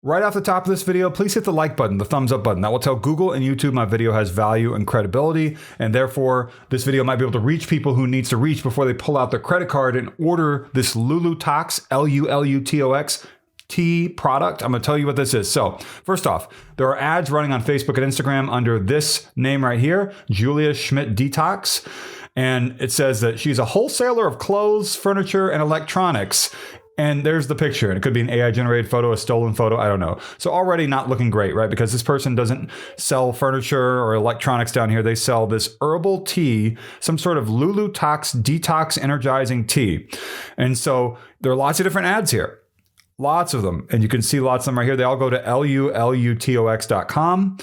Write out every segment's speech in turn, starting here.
Right off the top of this video, please hit the like button, the thumbs up button. That will tell Google and YouTube my video has value and credibility, and therefore this video might be able to reach people who needs to reach before they pull out their credit card and order this Lulutox, Lulutox tea product. I'm going to tell you what this is. So first off, there are ads running on Facebook and Instagram under this name right here, Julia Schmidt Detox. And it says that she's a wholesaler of clothes, furniture, and electronics. And there's the picture. And it could be an AI generated photo, a stolen photo. I don't know. So already not looking great, right? Because this person doesn't sell furniture or electronics down here. They sell this herbal tea, some sort of Lulutox Detox energizing tea. And so there are lots of different ads here. Lots of them. And you can see lots of them right here. They all go to Lulutox.com.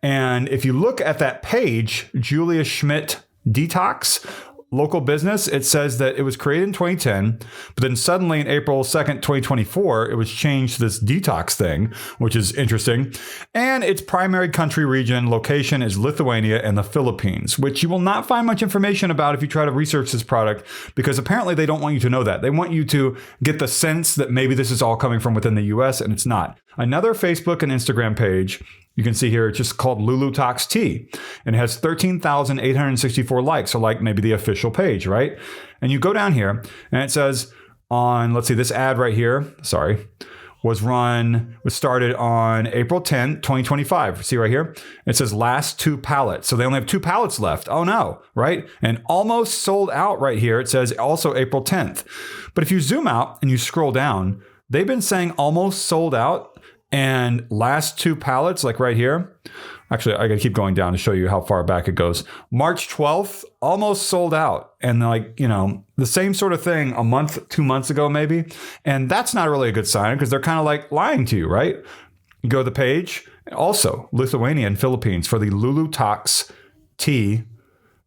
And if you look at that page, Julia Schmidt Detox, local business, it says that it was created in 2010, but then suddenly in April 2nd, 2024, it was changed to this detox thing, which is interesting. And its primary country region location is Lithuania and the Philippines, which you will not find much information about if you try to research this product, because apparently they don't want you to know that. They want you to get the sense that maybe this is all coming from within the US, and it's not. Another Facebook and Instagram page, you can see here, it's just called Lulutox Tea, and it has 13,864 likes. So like maybe the official page, right? And you go down here and it says on, let's see, this ad right here, was started on April 10th, 2025. See right here? It says last 2 pallets. So they only have 2 pallets left. Oh no, right? And almost sold out right here. It says also April 10th. But if you zoom out and you scroll down, they've been saying almost sold out. And last 2 pallets, like right here. Actually, I gotta keep going down to show you how far back it goes. March 12th, almost sold out. And like, the same sort of thing a month, 2 months ago, maybe. And that's not really a good sign because they're kind of like lying to you, right? You go to the page. Also, Lithuania and Philippines for the Lulutox Tea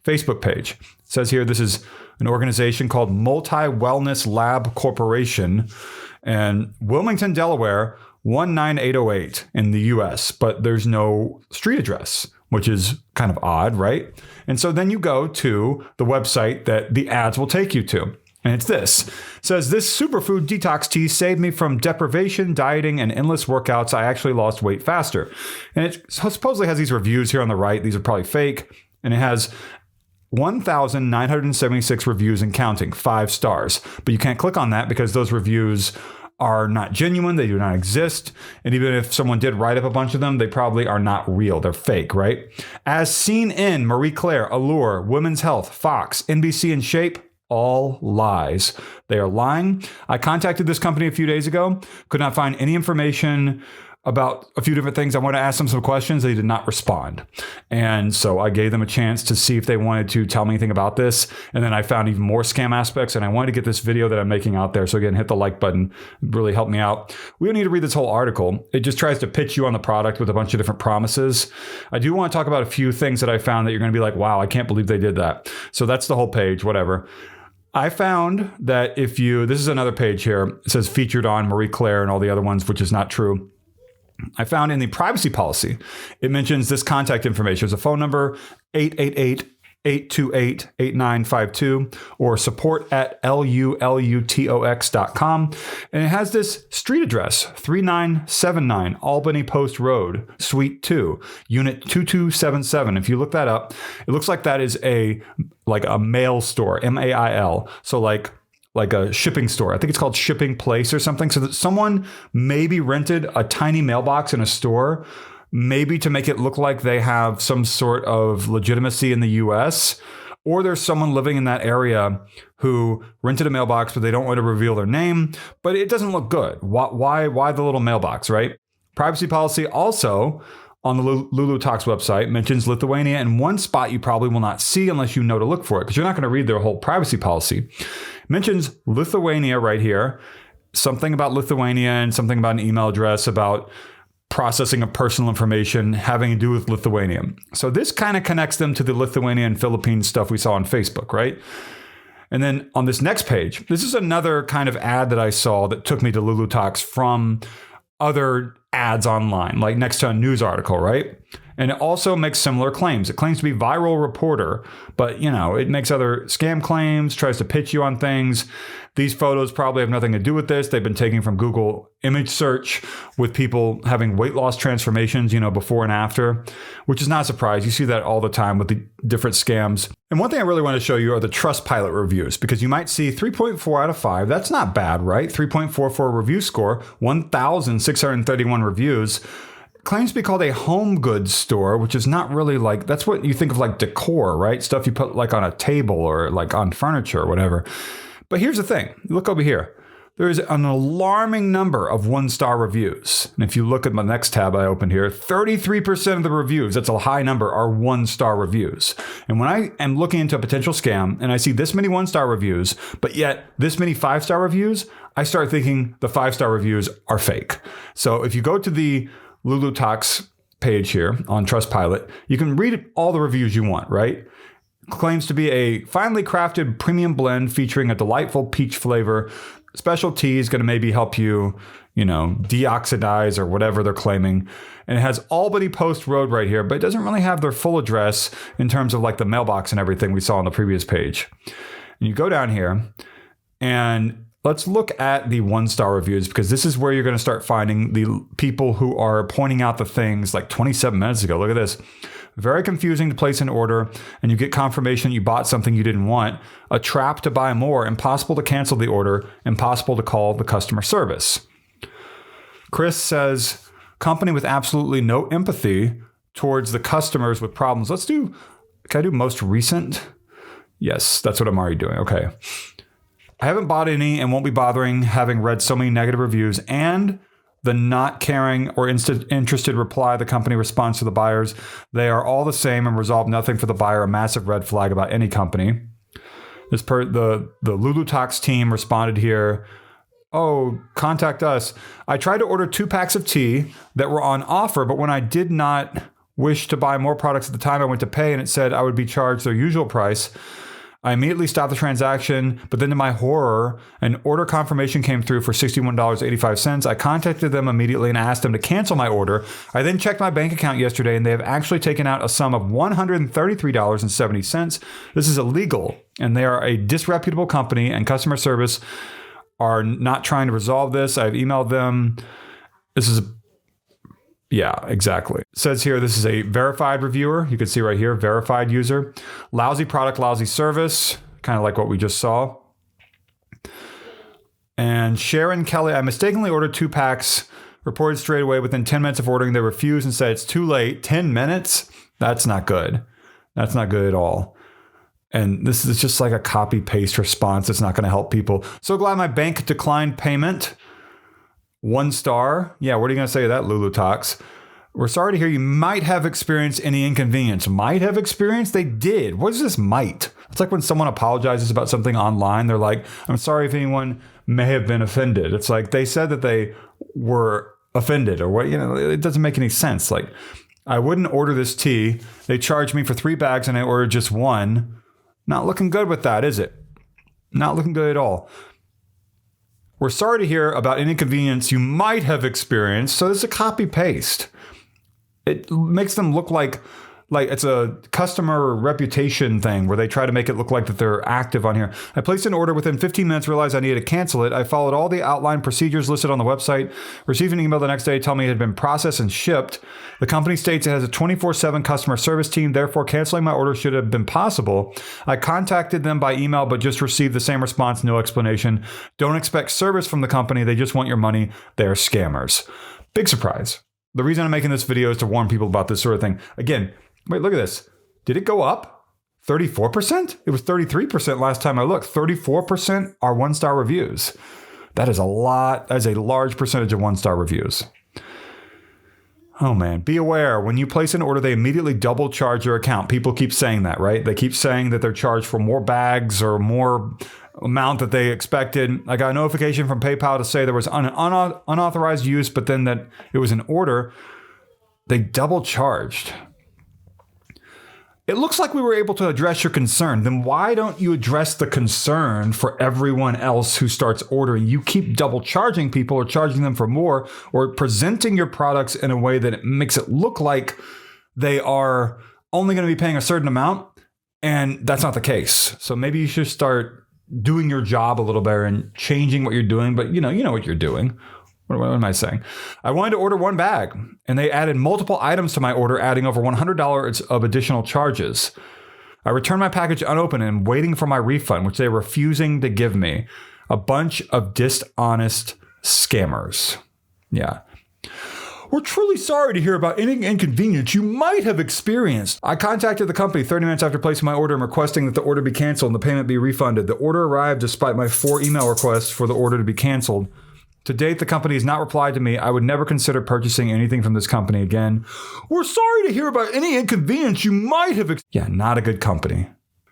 Facebook page. It says here, this is an organization called Multi-Wellness Lab Corporation and Wilmington, Delaware, 19808 in the US, but there's no street address, which is kind of odd, right? And so then you go to the website that the ads will take you to. And it's this. It says, this superfood detox tea saved me from deprivation, dieting, and endless workouts. I actually lost weight faster. And it supposedly has these reviews here on the right. These are probably fake. And it has 1,976 reviews and counting, 5 stars. But you can't click on that because those reviews are not genuine. They do not exist. And even if someone did write up a bunch of them, they probably are not real. They're fake, right? As seen in Marie Claire, Allure, Women's Health, Fox, NBC, and Shape, all lies. They are lying. I contacted this company a few days ago, could not find any information about a few different things. I wanted to ask them some questions. They did not respond. And so I gave them a chance to see if they wanted to tell me anything about this. And then I found even more scam aspects, and I wanted to get this video that I'm making out there. So again, hit the like button. It really helped me out. We don't need to read this whole article. It just tries to pitch you on the product with a bunch of different promises. I do want to talk about a few things that I found that you're going to be like, wow, I can't believe they did that. So that's the whole page, whatever. I found that this is another page here. It says featured on Marie Claire and all the other ones, which is not true. I found in the privacy policy, it mentions this contact information. There's a phone number, 888-828-8952, or support@lulutox.com. And it has this street address, 3979 Albany Post Road, Suite 2, Unit 2277. If you look that up, it looks like that is a mail store, MAIL. So like a shipping store. I think it's called Shipping Place or something. So that someone maybe rented a tiny mailbox in a store, maybe to make it look like they have some sort of legitimacy in the US, or there's someone living in that area who rented a mailbox, but they don't want to reveal their name, but it doesn't look good. Why the little mailbox, right? Privacy policy also on the Lulutox website mentions Lithuania in one spot you probably will not see unless you know to look for it, because you're not going to read their whole privacy policy. It mentions Lithuania right here, something about Lithuania and something about an email address about processing of personal information having to do with Lithuania. So this kind of connects them to the Lithuania and Philippines stuff we saw on Facebook, right? And then on this next page, this is another kind of ad that I saw that took me to Lulutox from other ads online, like next to a news article, right? And it also makes similar claims. It claims to be viral reporter, but it makes other scam claims, tries to pitch you on things. These photos probably have nothing to do with this. They've been taken from Google image search with people having weight loss transformations, before and after, which is not a surprise. You see that all the time with the different scams. And one thing I really want to show you are the Trustpilot reviews, because you might see 3.4 out of 5. That's not bad, right? 3.44 review score, 1,631 reviews. Claims to be called a home goods store, which is not really that's what you think of like decor, right? Stuff you put like on a table or like on furniture or whatever. But here's the thing. Look over here. There is an alarming number of 1-star reviews. And if you look at my next tab I opened here, 33% of the reviews, that's a high number, are 1-star reviews. And when I am looking into a potential scam and I see this many 1-star reviews, but yet this many 5-star reviews, I start thinking the 5-star reviews are fake. So if you go to the Lulutox page here on Trustpilot, you can read all the reviews you want, right? Claims to be a finely crafted premium blend featuring a delightful peach flavor. Special tea is going to maybe help you, deoxidize or whatever they're claiming. And it has Albany Post Road right here, but it doesn't really have their full address in terms of like the mailbox and everything we saw on the previous page. And you go down here and let's look at the 1-star reviews, because this is where you're going to start finding the people who are pointing out the things like 27 minutes ago. Look at this. Very confusing to place an order, and you get confirmation you bought something you didn't want. A trap to buy more. Impossible to cancel the order. Impossible to call the customer service. Chris says, company with absolutely no empathy towards the customers with problems. Can I do most recent? Yes, that's what I'm already doing. Okay. I haven't bought any and won't be bothering, having read so many negative reviews, and the not caring or interested reply the company responds to the buyers. They are all the same and resolve nothing for the buyer. A massive red flag about any company. The Lulutox team responded here. Oh, contact us. I tried to order 2 packs of tea that were on offer, but when I did not wish to buy more products at the time, I went to pay and it said I would be charged their usual price. I immediately stopped the transaction, but then to my horror, an order confirmation came through for $61.85. I contacted them immediately and asked them to cancel my order. I then checked my bank account yesterday and they have actually taken out a sum of $133.70. This is illegal, and they are a disreputable company, and customer service are not trying to resolve this. I've emailed them. Yeah, exactly. It says here, this is a verified reviewer. You can see right here, verified user. Lousy product, lousy service, kind of like what we just saw. And Sharon Kelly, I mistakenly ordered 2 packs, reported straight away within 10 minutes of ordering. They refused and said it's too late. 10 minutes? That's not good. That's not good at all. And this is just like a copy paste response. It's not going to help people. So glad my bank declined payment. 1 star. Yeah, what are you going to say to that, Lulutox? We're sorry to hear you might have experienced any inconvenience. Might have experienced? They did. What is this might? It's like when someone apologizes about something online. They're like, I'm sorry if anyone may have been offended. It's like they said that they were offended or what, it doesn't make any sense. Like, I wouldn't order this tea. They charged me for 3 bags and I ordered just 1. Not looking good with that, is it? Not looking good at all. We're sorry to hear about any inconvenience you might have experienced. So this is a copy paste. It makes them look like it's a customer reputation thing where they try to make it look like that they're active on here. I placed an order within 15 minutes, realized I needed to cancel it. I followed all the outlined procedures listed on the website, received an email the next day telling me it had been processed and shipped. The company states it has a 24/7 customer service team. Therefore, canceling my order should have been possible. I contacted them by email, but just received the same response, no explanation. Don't expect service from the company. They just want your money. They're scammers. Big surprise. The reason I'm making this video is to warn people about this sort of thing. Again, wait, look at this. Did it go up? 34%? It was 33% last time I looked. 34% are 1-star reviews. That is a lot. That is a large percentage of 1-star reviews. Oh man, be aware. When you place an order, they immediately double charge your account. People keep saying that, right? They keep saying that they're charged for more bags or more amount that they expected. I got a notification from PayPal to say there was unauthorized use, but then that it was an order. They double charged. It looks like we were able to address your concern. Then why don't you address the concern for everyone else who starts ordering? You keep double charging people or charging them for more or presenting your products in a way that it makes it look like they are only going to be paying a certain amount. And that's not the case. So maybe you should start doing your job a little better and changing what you're doing. But you know what you're doing. What am I saying? I wanted to order one bag, and they added multiple items to my order, adding over $100 of additional charges. I returned my package unopened and waiting for my refund, which they're refusing to give me. A bunch of dishonest scammers. Yeah. We're truly sorry to hear about any inconvenience you might have experienced. I contacted the company 30 minutes after placing my order and requesting that the order be canceled and the payment be refunded. The order arrived despite my 4 email requests for the order to be canceled. To date, the company has not replied to me. I would never consider purchasing anything from this company again. We're sorry to hear about any inconvenience you might have not a good company.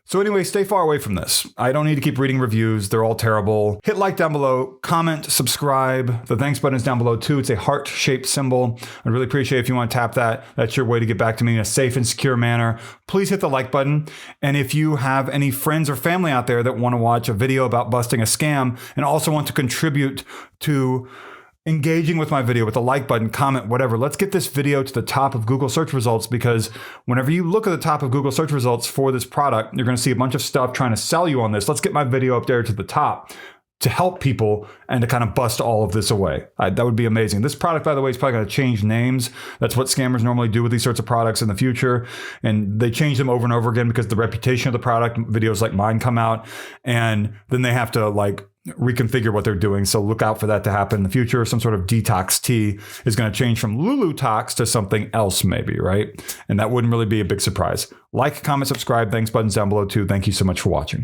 So anyway, stay far away from this. I don't need to keep reading reviews. They're all terrible. Hit like down below, comment, subscribe. The thanks button is down below too. It's a heart-shaped symbol. I'd really appreciate if you want to tap that. That's your way to get back to me in a safe and secure manner. Please hit the like button. And if you have any friends or family out there that want to watch a video about busting a scam and also want to contribute to engaging with my video with the like button, comment, whatever. Let's get this video to the top of Google search results, because whenever you look at the top of Google search results for this product, you're going to see a bunch of stuff trying to sell you on this. Let's get my video up there to the top to help people and to kind of bust all of this away. That would be amazing. This product, by the way, is probably going to change names. That's what scammers normally do with these sorts of products in the future. And they change them over and over again because the reputation of the product, videos like mine come out, and then they have to reconfigure what they're doing. So look out for that to happen in the future. Some sort of detox tea is going to change from Lulutox to something else maybe, right? And that wouldn't really be a big surprise. Like, comment, subscribe. Thanks buttons down below too. Thank you so much for watching.